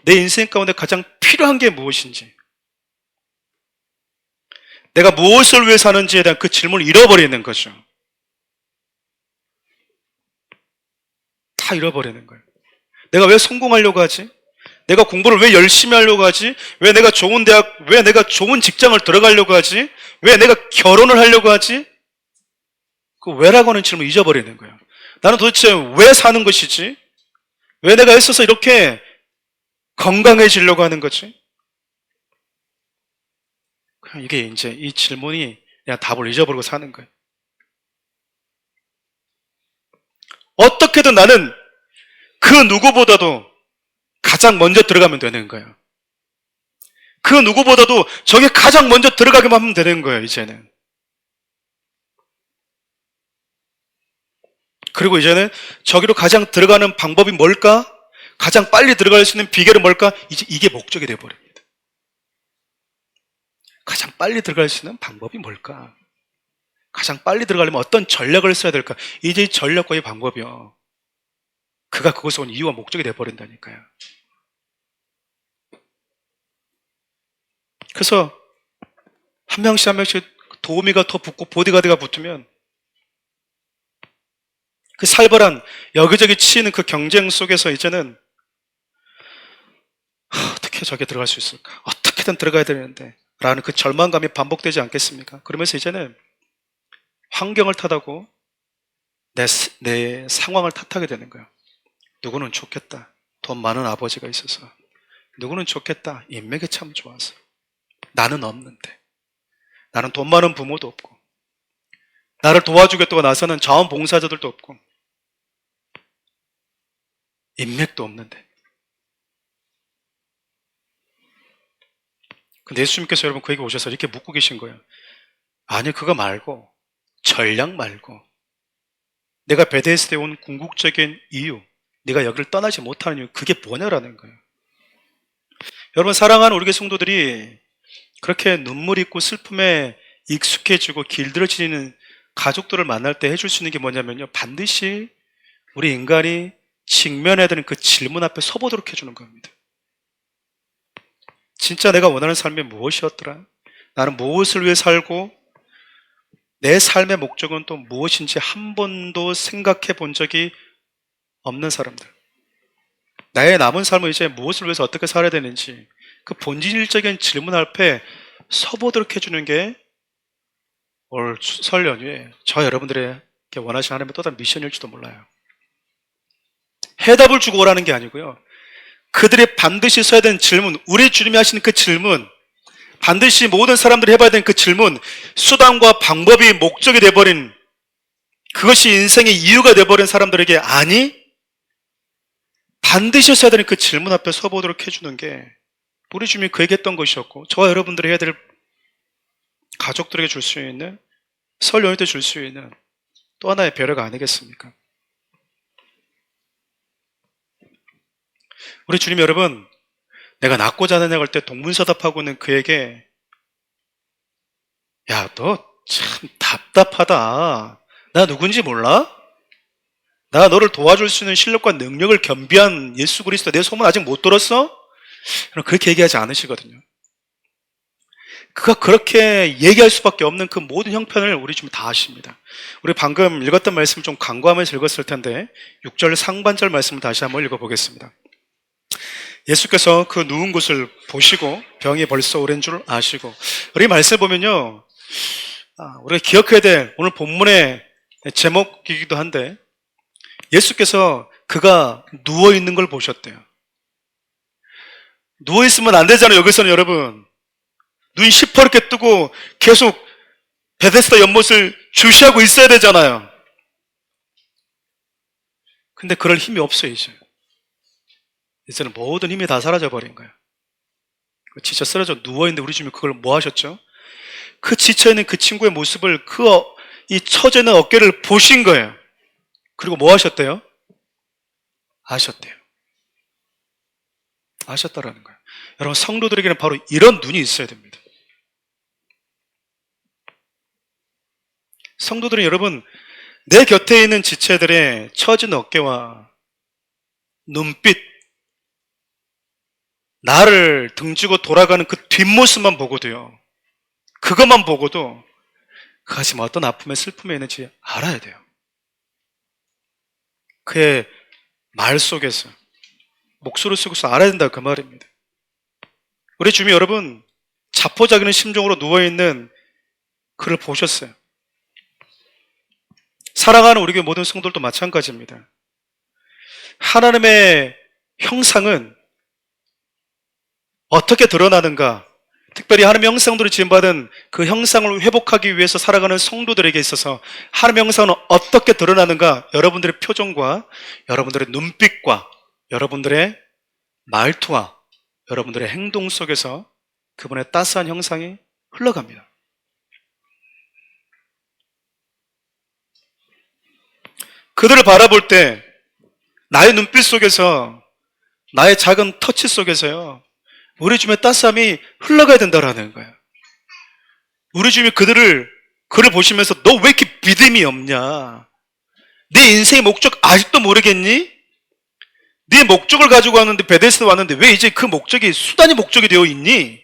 내 인생 가운데 가장 필요한 게 무엇인지, 내가 무엇을 위해 사는지에 대한 그 질문을 잃어버리는 거죠. 다 잃어버리는 거예요. 내가 왜 성공하려고 하지? 내가 공부를 왜 열심히 하려고 하지? 왜 내가 좋은 대학, 왜 내가 좋은 직장을 들어가려고 하지? 왜 내가 결혼을 하려고 하지? 그 왜라고 하는 질문을 잊어버리는 거예요. 나는 도대체 왜 사는 것이지? 왜 내가 애써서 이렇게 건강해지려고 하는 거지? 이게 이제 이 질문이 그냥 답을 잊어버리고 사는 거예요. 어떻게든 나는 그 누구보다도 가장 먼저 들어가면 되는 거예요. 그 누구보다도 저게 가장 먼저 들어가기만 하면 되는 거예요, 이제는. 그리고 이제는 저기로 가장 들어가는 방법이 뭘까? 가장 빨리 들어갈 수 있는 비결은 뭘까? 이제 이게 목적이 되어버립니다. 가장 빨리 들어갈 수 있는 방법이 뭘까? 가장 빨리 들어가려면 어떤 전략을 써야 될까? 이제 이 전략과 이 방법이요. 그가 그것을 온 이유와 목적이 되어버린다니까요. 그래서 한 명씩 한 명씩 도우미가 더 붙고 보디가드가 붙으면 그 살벌한 여기저기 치이는 그 경쟁 속에서 이제는 어떻게 저게 들어갈 수 있을까? 어떻게든 들어가야 되는데 라는 그 절망감이 반복되지 않겠습니까? 그러면서 이제는 환경을 탓하고 내 상황을 탓하게 되는 거예요. 누구는 좋겠다. 돈 많은 아버지가 있어서. 누구는 좋겠다. 인맥이 참 좋아서. 나는 없는데. 나는 돈 많은 부모도 없고. 나를 도와주겠다고 나서는 자원봉사자들도 없고. 인맥도 없는데. 근데 예수님께서 여러분 그에게 오셔서 이렇게 묻고 계신 거예요. 아니 그거 말고 전략 말고 내가 베데스다에 온 궁극적인 이유, 네가 여기를 떠나지 못하는 이유, 그게 뭐냐라는 거예요. 여러분 사랑하는 우리 교회 성도들이 그렇게 눈물 있고 슬픔에 익숙해지고 길들여지는 가족들을 만날 때 해줄 수 있는 게 뭐냐면요, 반드시 우리 인간이 직면해야 되는 그 질문 앞에 서보도록 해주는 겁니다. 진짜 내가 원하는 삶이 무엇이었더라? 나는 무엇을 위해 살고 내 삶의 목적은 또 무엇인지 한 번도 생각해 본 적이 없는 사람들, 나의 남은 삶을 이제 무엇을 위해서 어떻게 살아야 되는지 그 본질적인 질문 앞에 서보도록 해주는 게 올 설 연휴에 저 여러분들의 원하시는 하나님의 또 다른 미션일지도 몰라요. 해답을 주고 오라는 게 아니고요, 그들이 반드시 써야 되는 질문, 우리 주님이 하시는 그 질문, 반드시 모든 사람들이 해봐야 되는 그 질문, 수단과 방법이 목적이 돼버린, 그것이 인생의 이유가 돼버린 사람들에게 아니, 반드시 써야 되는 그 질문 앞에 서보도록 해주는 게 우리 주님이 그에게 했던 것이었고 저와 여러분들이 해야 될, 가족들에게 줄 수 있는, 설 연휴 때 줄 수 있는 또 하나의 배려가 아니겠습니까? 우리 주님 여러분, 내가 낳고자 하느냐 할 때 동문서답하고는 그에게 야, 너 참 답답하다. 나 누군지 몰라? 나 너를 도와줄 수 있는 실력과 능력을 겸비한 예수 그리스도 내 소문 아직 못 들었어? 그렇게 얘기하지 않으시거든요. 그가 그렇게 얘기할 수밖에 없는 그 모든 형편을 우리 좀 다 아십니다. 우리 방금 읽었던 말씀 좀 간과하면서 읽었을 텐데 6절 상반절 말씀을 다시 한번 읽어보겠습니다. 예수께서 그 누운 곳을 보시고 병이 벌써 오랜 줄 아시고, 우리 말씀 보면요, 우리가 기억해야 될 오늘 본문의 제목이기도 한데 예수께서 그가 누워있는 걸 보셨대요. 누워있으면 안 되잖아요. 여기서는 여러분 눈 시퍼렇게 뜨고 계속 베데스다 연못을 주시하고 있어야 되잖아요. 근데 그럴 힘이 없어요. 이제는 모든 힘이 다 사라져버린 거예요. 진짜 쓰러져 누워있는데 우리 주님이 그걸 뭐 하셨죠? 그 지쳐있는 그 친구의 모습을 이 처지는 어깨를 보신 거예요. 그리고 뭐 하셨대요? 아셨대요. 아셨다라는 거예요. 여러분 성도들에게는 바로 이런 눈이 있어야 됩니다. 성도들은 여러분 내 곁에 있는 지체들의 처진 어깨와 눈빛, 나를 등지고 돌아가는 그 뒷모습만 보고도요, 그것만 보고도 그가 지금 어떤 아픔에 슬픔에 있는지 알아야 돼요. 그의 말 속에서, 목소리 속에서 알아야 된다, 그 말입니다. 우리 주민 여러분, 자포자기는 심정으로 누워있는 그를 보셨어요. 사랑하는 우리 교회 모든 성도들도 마찬가지입니다. 하나님의 형상은 어떻게 드러나는가? 특별히 하나님의 형상으로 지음받은 그 형상을 회복하기 위해서 살아가는 성도들에게 있어서 하나님의 형상은 어떻게 드러나는가? 여러분들의 표정과 여러분들의 눈빛과 여러분들의 말투와 여러분들의 행동 속에서 그분의 따스한 형상이 흘러갑니다. 그들을 바라볼 때 나의 눈빛 속에서, 나의 작은 터치 속에서요, 우리 주님의 따스함이 흘러가야 된다라는 거예요. 우리 주님이 그를 보시면서 너 왜 이렇게 믿음이 없냐? 네 인생의 목적 아직도 모르겠니? 네 목적을 가지고 왔는데, 베데스다 왔는데 왜 이제 그 목적이 수단이 목적이 되어 있니?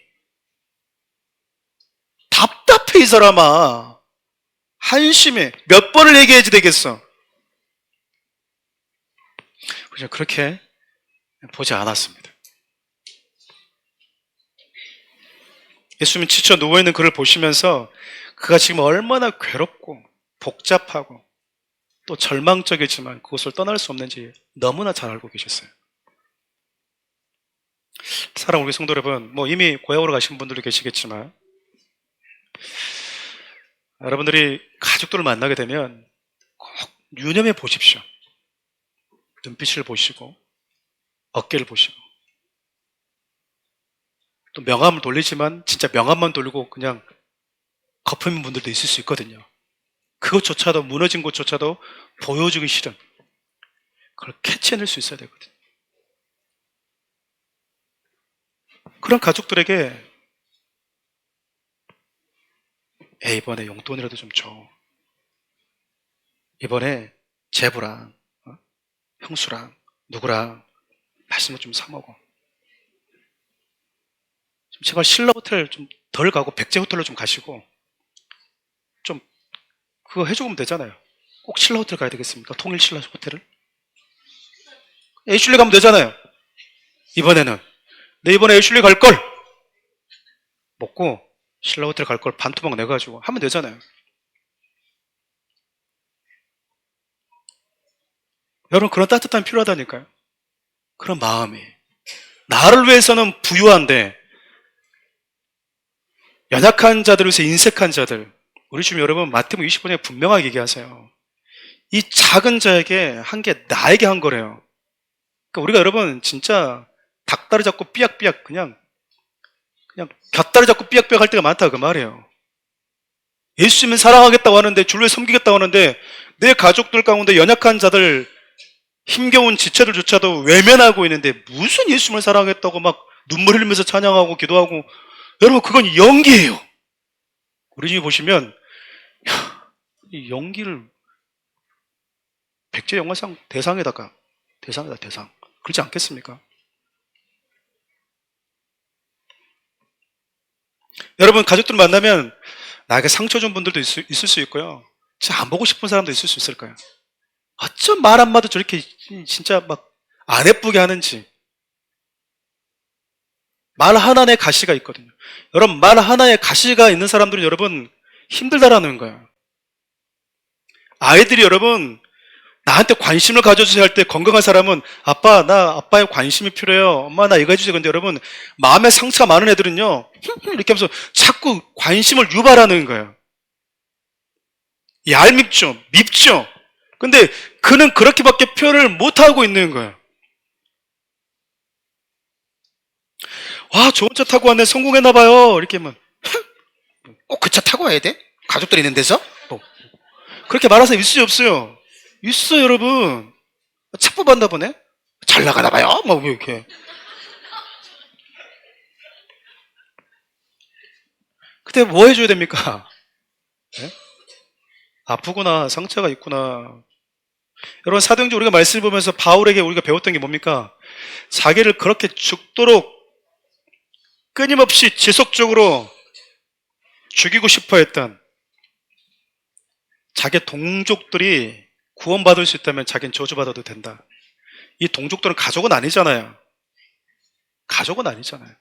답답해 이 사람아. 한심해. 몇 번을 얘기해야지 되겠어. 그렇게 보지 않았습니다. 예수님이 지쳐 누워있는 그를 보시면서 그가 지금 얼마나 괴롭고 복잡하고 또 절망적이지만 그곳을 떠날 수 없는지 너무나 잘 알고 계셨어요. 사랑하는 우리 성도 여러분, 이미 고향으로 가신 분들도 계시겠지만 여러분들이 가족들을 만나게 되면 꼭 유념해 보십시오. 눈빛을 보시고 어깨를 보시고, 또 명함을 돌리지만 진짜 명함만 돌리고 그냥 거품인 분들도 있을 수 있거든요. 그것조차도, 무너진 것조차도 보여주기 싫은, 그걸 캐치해낼 수 있어야 되거든요. 그런 가족들에게 이번에 용돈이라도 좀 줘. 이번에 제부랑 형수랑 누구랑 맛있는 거 좀 사 먹어. 좀 제발 신라 호텔 좀 덜 가고 백제 호텔로 좀 가시고, 좀 그거 해주면 되잖아요. 꼭 신라 호텔 가야 되겠습니까? 통일 신라 호텔을? 애슐리 가면 되잖아요. 이번에는 내 이번에 애슐리 갈 걸 먹고 신라 호텔 갈 걸 반토막 내가지고 하면 되잖아요. 여러분, 그런 따뜻함이 필요하다니까요. 그런 마음이. 나를 위해서는 부유한데 연약한 자들을 위해서 인색한 자들, 우리 주님 여러분 마태복음 20번에 분명하게 얘기하세요. 이 작은 자에게 한 게 나에게 한 거래요. 그러니까 우리가 여러분 진짜 닭다리 잡고 삐약삐약 그냥 곁다리 잡고 삐약삐약 할 때가 많다 그 말이에요. 예수님은 사랑하겠다고 하는데, 주를 섬기겠다고 하는데 내 가족들 가운데 연약한 자들, 힘겨운 지체들조차도 외면하고 있는데 무슨 예수님을 사랑하겠다고 막 눈물 흘리면서 찬양하고 기도하고. 여러분, 그건 연기예요. 우리 집에 보시면 이 연기를 백제영화상 대상에다가 대상 그렇지 않겠습니까? 여러분, 가족들 만나면 나에게 상처 준 분들도 있을 수 있고요, 진짜 안 보고 싶은 사람도 있을 수 있을 거예요. 어쩜 말 한마디 저렇게 진짜 막 안 예쁘게 하는지. 말 하나에 가시가 있거든요. 여러분, 말 하나에 가시가 있는 사람들은 여러분 힘들다라는 거예요. 아이들이 여러분 나한테 관심을 가져주세요 할 때 건강한 사람은 아빠, 나 아빠의 관심이 필요해요. 엄마, 나 이거 해주세요. 근데 여러분, 마음에 상처가 많은 애들은요 이렇게 하면서 자꾸 관심을 유발하는 거예요. 얄밉죠, 밉죠. 근데 그는 그렇게밖에 표현을 못하고 있는 거예요. 와, 좋은 차 타고 왔네, 성공했나봐요. 이렇게 하면 꼭 그 차 타고 와야 돼? 가족들이 있는 데서? 그렇게 말할 사람 있어요, 없어요? 있어요, 여러분. 차 뽑았나 보네? 잘 나가나 봐요? 뭐 이렇게. 그때 뭐 해줘야 됩니까? 네? 아프구나, 상처가 있구나. 여러분, 사도행전 우리가 말씀을 보면서 바울에게 우리가 배웠던 게 뭡니까? 자기를 그렇게 죽도록 끊임없이 지속적으로 죽이고 싶어 했던 자기 동족들이 구원받을 수 있다면 자기는 저주받아도 된다. 이 동족들은 가족은 아니잖아요. 가족은 아니잖아요.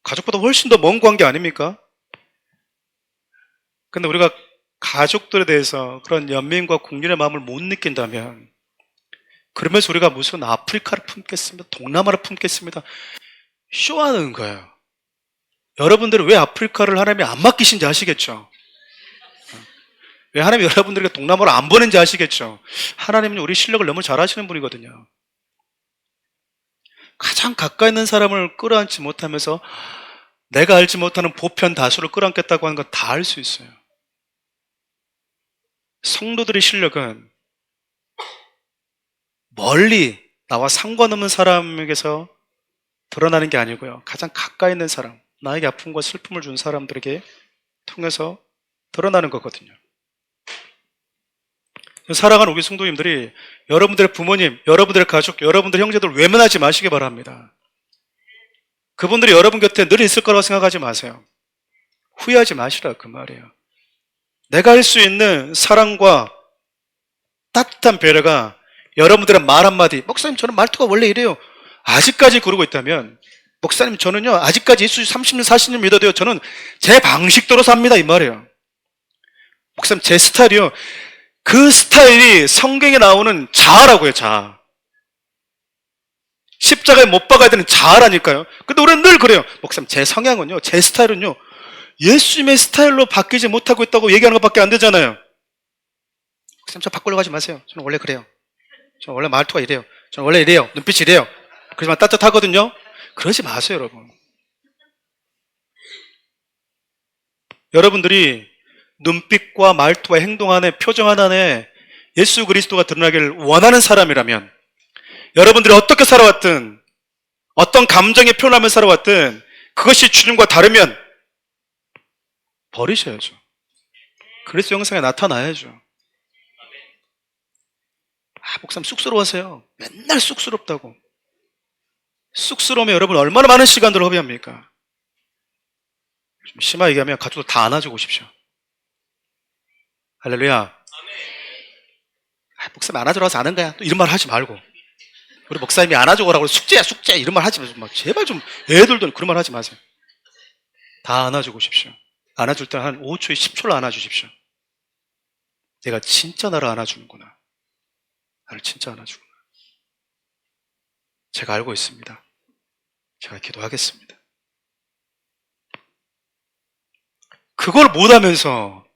가족보다 훨씬 더 먼 관계 아닙니까? 근데 우리가 가족들에 대해서 그런 연민과 국률의 마음을 못 느낀다면, 그러면서 우리가 무슨 아프리카를 품겠습니다, 동남아를 품겠습니다, 쇼하는 거예요. 여러분들은 왜 아프리카를 하나님이 안 맡기신지 아시겠죠? 왜 하나님이 여러분들에게 동남아를 안 보낸지 아시겠죠? 하나님은 우리 실력을 너무 잘 아시는 분이거든요. 가장 가까이 있는 사람을 끌어안지 못하면서 내가 알지 못하는 보편 다수를 끌어안겠다고 하는 건 다 알 수 있어요. 성도들의 실력은 멀리 나와 상관없는 사람에게서 드러나는 게 아니고요, 가장 가까이 있는 사람, 나에게 아픔과 슬픔을 준 사람들에게 통해서 드러나는 거거든요. 사랑하는 우리 성도님들이 여러분들의 부모님, 여러분들의 가족, 여러분들의 형제들을 외면하지 마시기 바랍니다. 그분들이 여러분 곁에 늘 있을 거라고 생각하지 마세요. 후회하지 마시라 그 말이에요. 내가 할 수 있는 사랑과 따뜻한 배려가 여러분들의 말 한마디, 목사님 저는 말투가 원래 이래요, 아직까지 그러고 있다면, 목사님 저는요 아직까지 예수 30년 40년 믿어도요 저는 제 방식대로 삽니다 이 말이에요. 목사님 제 스타일이요, 그 스타일이 성경에 나오는 자아라고요. 자아. 십자가에 못 박아야 되는 자아라니까요. 근데 우리는 늘 그래요. 목사님 제 성향은요, 제 스타일은요 예수님의 스타일로 바뀌지 못하고 있다고 얘기하는 것밖에 안 되잖아요. 목사님 저 바꾸려고 하지 마세요. 저는 원래 그래요. 저는 원래 말투가 이래요. 저는 원래 이래요. 눈빛이 이래요. 그렇지만 따뜻하거든요. 그러지 마세요 여러분. 여러분들이 눈빛과 말투와 행동 안에, 표정 하나에 예수 그리스도가 드러나기를 원하는 사람이라면, 여러분들이 어떻게 살아왔든 어떤 감정에 표현하며 살아왔든 그것이 주님과 다르면 버리셔야죠. 그리스도 형상에 나타나야죠. 목사님 쑥스러워하세요. 맨날 쑥스럽다고. 쑥스러우면 여러분 얼마나 많은 시간들을 허비합니까? 좀 심하게 얘기하면 가족들 다 안아주고 오십시오. 할렐루야. 목사님 안아주러 와서 아는 거야, 또 이런 말 하지 말고, 우리 목사님이 안아주고 오라고 숙제야 숙제 이런 말 하지 마세요. 제발 좀, 애들도 그런 말 하지 마세요. 다 안아주고 오십시오. 안아줄 때는 한 5초에 10초를 안아주십시오. 내가 진짜 나를 안아주는구나, 나를 진짜 안아주구나, 제가 알고 있습니다. 제가 기도하겠습니다. 그걸 못하면서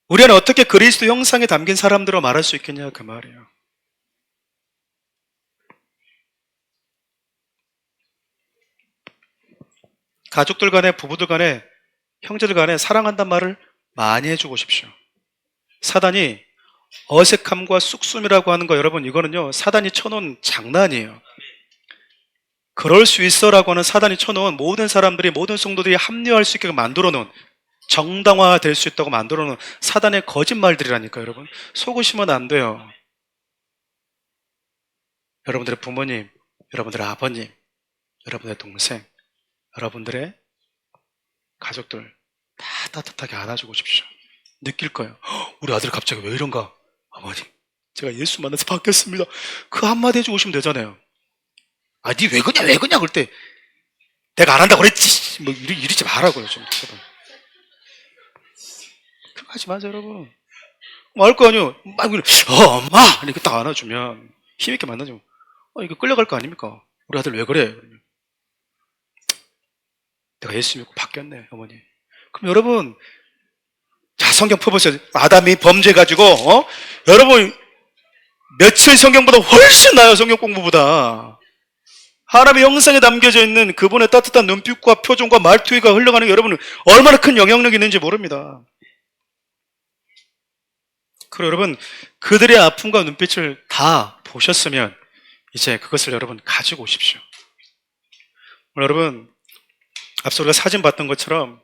우리는 어떻게 그리스도 형상에 담긴 사람들로 말할 수 있겠냐 그 말이에요. 가족들 간에, 부부들 간에, 형제들 간에 사랑한다는 말을 많이 해주고 오십시오. 사단이 어색함과 쑥숨이라고 하는 거, 여러분 이거는요 사단이 쳐놓은 장난이에요. 그럴 수 있어라고 하는 사단이 쳐놓은, 모든 사람들이, 모든 성도들이 합리화할 수 있게 만들어 놓은, 정당화 될 수 있다고 만들어 놓은 사단의 거짓말들이라니까요. 여러분 속으시면 안 돼요. 여러분들의 부모님, 여러분들의 아버님, 여러분의 동생, 여러분들의 가족들 다 따뜻하게 안아주고 오십시오. 느낄 거예요. 우리 아들 갑자기 왜 이런가? 어머님 제가 예수 만나서 바뀌었습니다. 그 한마디 해주고 오시면 되잖아요. 니 왜 그냐 왜 그냐 그럴 때 내가 안 한다고 그랬지 뭐 이러지 말라고요. 좀 제발 그거 하지 마세요 여러분. 알 거 아니에요. 막 엄마 이렇게 딱 안아주면 힘있게 만나죠. 이거 끌려갈 거 아닙니까? 우리 아들 왜 그래? 그러면 내가 예수 믿고 바뀌었네 어머니. 그럼 여러분 자 성경 펴보세요. 아담이 범죄 가지고 여러분 며칠 성경보다 훨씬 나아요. 성경 공부보다. 하나님의 형상에 담겨져 있는 그분의 따뜻한 눈빛과 표정과 말투가 흘러가는 게 여러분은 얼마나 큰 영향력이 있는지 모릅니다. 그리고 여러분 그들의 아픔과 눈빛을 다 보셨으면 이제 그것을 여러분 가지고 오십시오. 여러분 앞서 우리가 사진 봤던 것처럼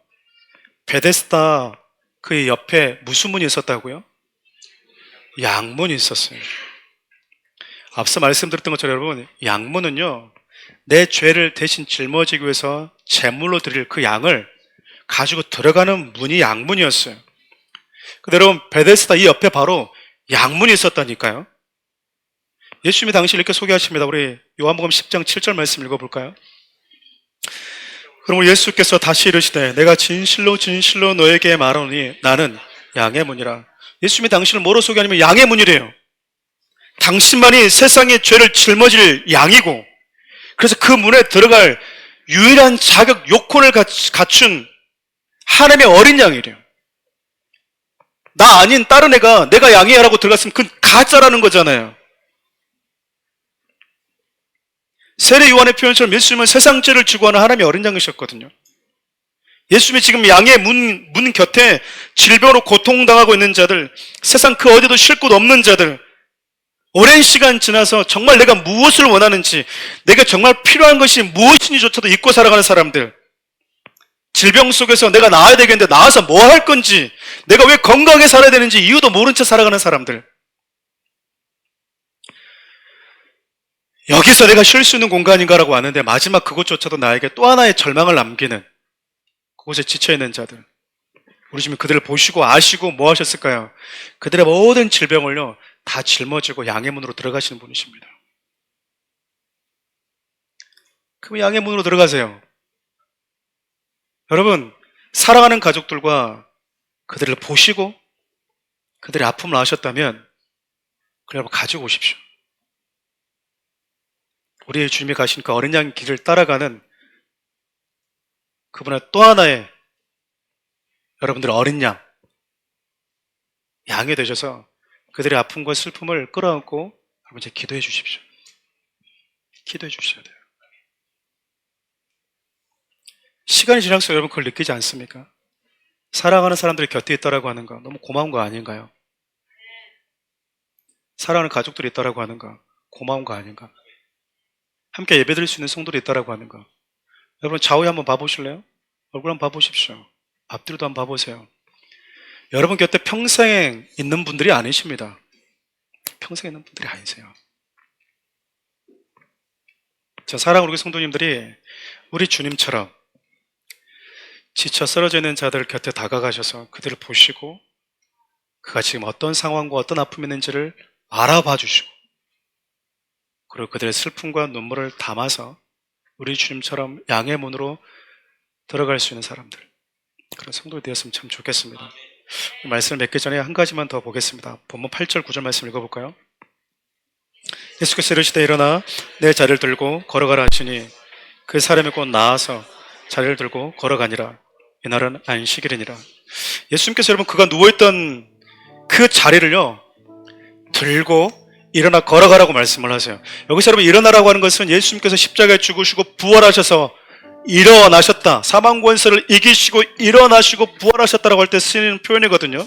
베데스다 그 옆에 무슨 문이 있었다고요? 양문이 있었어요. 앞서 말씀드렸던 것처럼 여러분, 양문은요, 내 죄를 대신 짊어지기 위해서 제물로 드릴 그 양을 가지고 들어가는 문이 양문이었어요. 근데 여러분, 베데스다 이 옆에 바로 양문이 있었다니까요. 예수님이 당시 이렇게 소개하십니다. 우리 요한복음 10장 7절 말씀 읽어볼까요? 그럼 우리 예수께서 다시 이르시되 내가 진실로 진실로 너에게 말하노니 나는 양의 문이라. 예수님이 당신을 뭐로 소개하냐면 양의 문이래요. 당신만이 세상의 죄를 짊어질 양이고, 그래서 그 문에 들어갈 유일한 자격 요건을 갖춘 하나님의 어린 양이래요. 나 아닌 다른 애가 내가 양이야 라고 들어갔으면 그건 가짜라는 거잖아요. 세례 요한의 표현처럼 예수님은 세상 죄를 지고 하는 하나님의 어린 양이셨거든요. 예수님이 지금 양의 문 곁에 질병으로 고통당하고 있는 자들, 세상 그 어디도 쉴 곳 없는 자들, 오랜 시간 지나서 정말 내가 무엇을 원하는지, 내가 정말 필요한 것이 무엇인지조차도 잊고 살아가는 사람들, 질병 속에서 내가 나아야 되겠는데 나아서 뭐 할 건지, 내가 왜 건강하게 살아야 되는지 이유도 모른 채 살아가는 사람들, 여기서 내가 쉴 수 있는 공간인가라고 왔는데 마지막 그곳조차도 나에게 또 하나의 절망을 남기는 그곳에 지쳐있는 자들, 우리 주님 그들을 보시고 아시고 뭐 하셨을까요? 그들의 모든 질병을요 다 짊어지고 양의 문으로 들어가시는 분이십니다. 그럼 양의 문으로 들어가세요. 여러분, 사랑하는 가족들과 그들을 보시고 그들의 아픔을 아셨다면 그걸 여러분 가지고 오십시오. 우리의 주님이 가신 그 어린 양 길을 따라가는 그분의 또 하나의 여러분들의 어린 양이 되셔서 그들의 아픔과 슬픔을 끌어안고 여러분 이제 기도해 주십시오. 기도해 주셔야 돼요. 시간이 지날수록 여러분 그걸 느끼지 않습니까? 사랑하는 사람들이 곁에 있다라고 하는 거 너무 고마운 거 아닌가요? 사랑하는 가족들이 있다라고 하는 거 고마운 거 아닌가? 함께 예배드릴 수 있는 성도들이 있다라고 하는 거, 여러분 좌우에 한번 봐보실래요? 얼굴 한번 봐보십시오. 앞뒤로도 한번 봐보세요. 여러분 곁에 평생 있는 분들이 아니십니다. 평생 있는 분들이 아니세요. 자, 사랑하는 우리 성도님들이 우리 주님처럼 지쳐 쓰러져 있는 자들 곁에 다가가셔서 그들을 보시고 그가 지금 어떤 상황과 어떤 아픔이 있는지를 알아봐 주시고, 그리고 그들의 슬픔과 눈물을 담아서 우리 주님처럼 양의 문으로 들어갈 수 있는 사람들, 그런 성도가 되었으면 참 좋겠습니다. 말씀을 맺기 전에 한 가지만 더 보겠습니다. 본문 8절 9절 말씀 읽어볼까요? 예수께서 이르시되 일어나 내 자리를 들고 걸어가라 하시니 그 사람이 곧 나아서 자리를 들고 걸어가니라. 이날은 안식일이니라. 예수님께서 여러분 그가 누워있던 그 자리를요 들고 일어나 걸어가라고 말씀을 하세요. 여기서 여러분 일어나라고 하는 것은 예수님께서 십자가에 죽으시고 부활하셔서 일어나셨다, 사망 권세를 이기시고 일어나시고 부활하셨다라고 할 때 쓰이는 표현이거든요.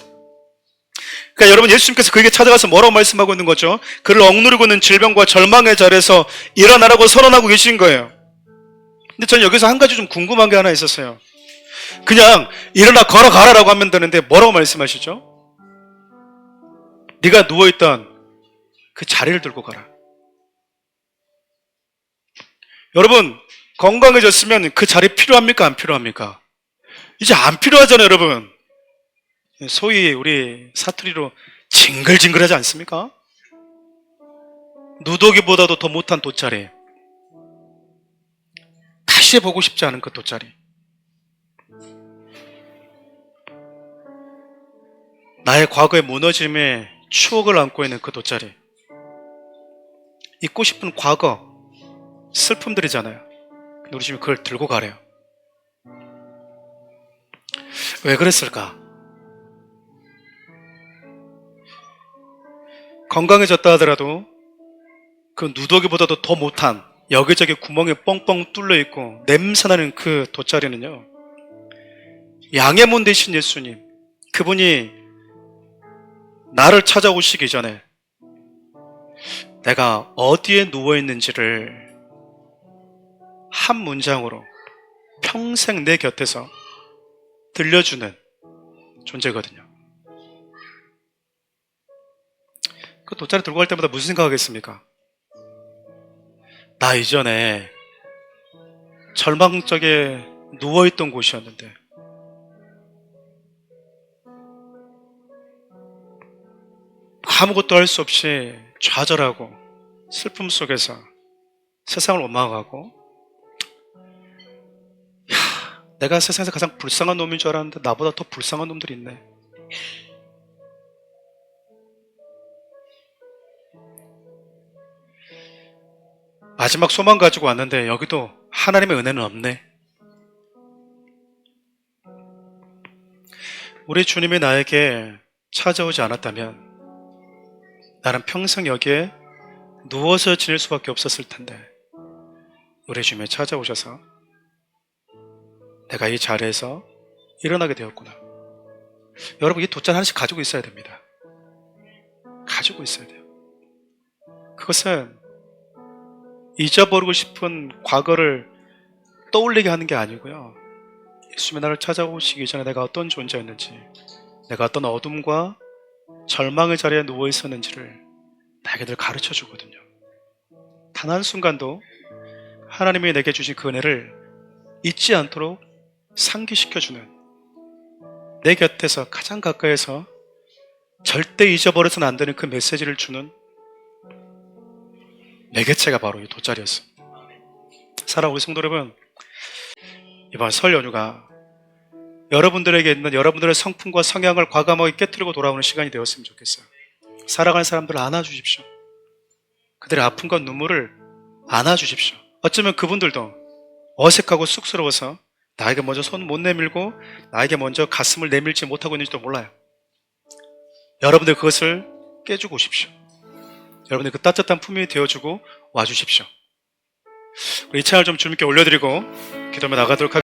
그러니까 여러분 예수님께서 그에게 찾아가서 뭐라고 말씀하고 있는 거죠? 그를 억누르고 있는 질병과 절망의 자리에서 일어나라고 선언하고 계신 거예요. 근데 저는 여기서 한 가지 좀 궁금한 게 하나 있었어요. 그냥 일어나 걸어가라라고 하면 되는데 뭐라고 말씀하시죠? 네가 누워있던 그 자리를 들고 가라. 여러분 건강해졌으면 그 자리 필요합니까? 안 필요합니까? 이제 안 필요하잖아요, 여러분. 소위 우리 사투리로 징글징글하지 않습니까? 누더기보다도 더 못한 돗자리, 다시 보고 싶지 않은 그 돗자리, 나의 과거의 무너짐의 추억을 안고 있는 그 돗자리, 잊고 싶은 과거 슬픔들이잖아요. 근데 우리 지금 그걸 들고 가래요. 왜 그랬을까? 건강해졌다 하더라도 그 누더기보다도 더 못한 여기저기 구멍이 뻥뻥 뚫려 있고 냄새나는 그 돗자리는요, 양의 문 되신 예수님, 그분이 나를 찾아오시기 전에 내가 어디에 누워있는지를 한 문장으로 평생 내 곁에서 들려주는 존재거든요. 그 돗자리 들고 갈 때마다 무슨 생각하겠습니까? 나 이전에 절망적에 누워있던 곳이었는데 아무것도 할 수 없이 좌절하고 슬픔 속에서 세상을 원망하고, 내가 세상에서 가장 불쌍한 놈인 줄 알았는데 나보다 더 불쌍한 놈들이 있네. 마지막 소망 가지고 왔는데 여기도 하나님의 은혜는 없네. 우리 주님이 나에게 찾아오지 않았다면 나는 평생 여기에 누워서 지낼 수밖에 없었을 텐데, 우리 주님이 찾아오셔서 내가 이 자리에서 일어나게 되었구나. 여러분, 이 돗자리 하나씩 가지고 있어야 됩니다. 가지고 있어야 돼요. 그것은 잊어버리고 싶은 과거를 떠올리게 하는 게 아니고요, 예수님이 나를 찾아오시기 전에 내가 어떤 존재였는지, 내가 어떤 어둠과 절망의 자리에 누워 있었는지를 나에게 늘 가르쳐 주거든요. 단 한순간도 하나님이 내게 주신 그 은혜를 잊지 않도록 상기시켜주는, 내 곁에서 가장 가까이서 절대 잊어버려서는 안 되는 그 메시지를 주는 매개체가 바로 이 돗자리였습니다. 사랑하는 우리 성도 여러분, 이번 설 연휴가 여러분들에게 있는 여러분들의 성품과 성향을 과감하게 깨뜨리고 돌아오는 시간이 되었으면 좋겠어요. 살아가는 사람들을 안아주십시오. 그들의 아픔과 눈물을 안아주십시오. 어쩌면 그분들도 어색하고 쑥스러워서 나에게 먼저 손 못 내밀고 나에게 먼저 가슴을 내밀지 못하고 있는지도 몰라요. 여러분들 그것을 깨주고 오십시오. 여러분들 그 따뜻한 품이 되어주고 와주십시오. 이 찬양을 좀 주님께 올려드리고 기도하며 나가도록 하겠습니다.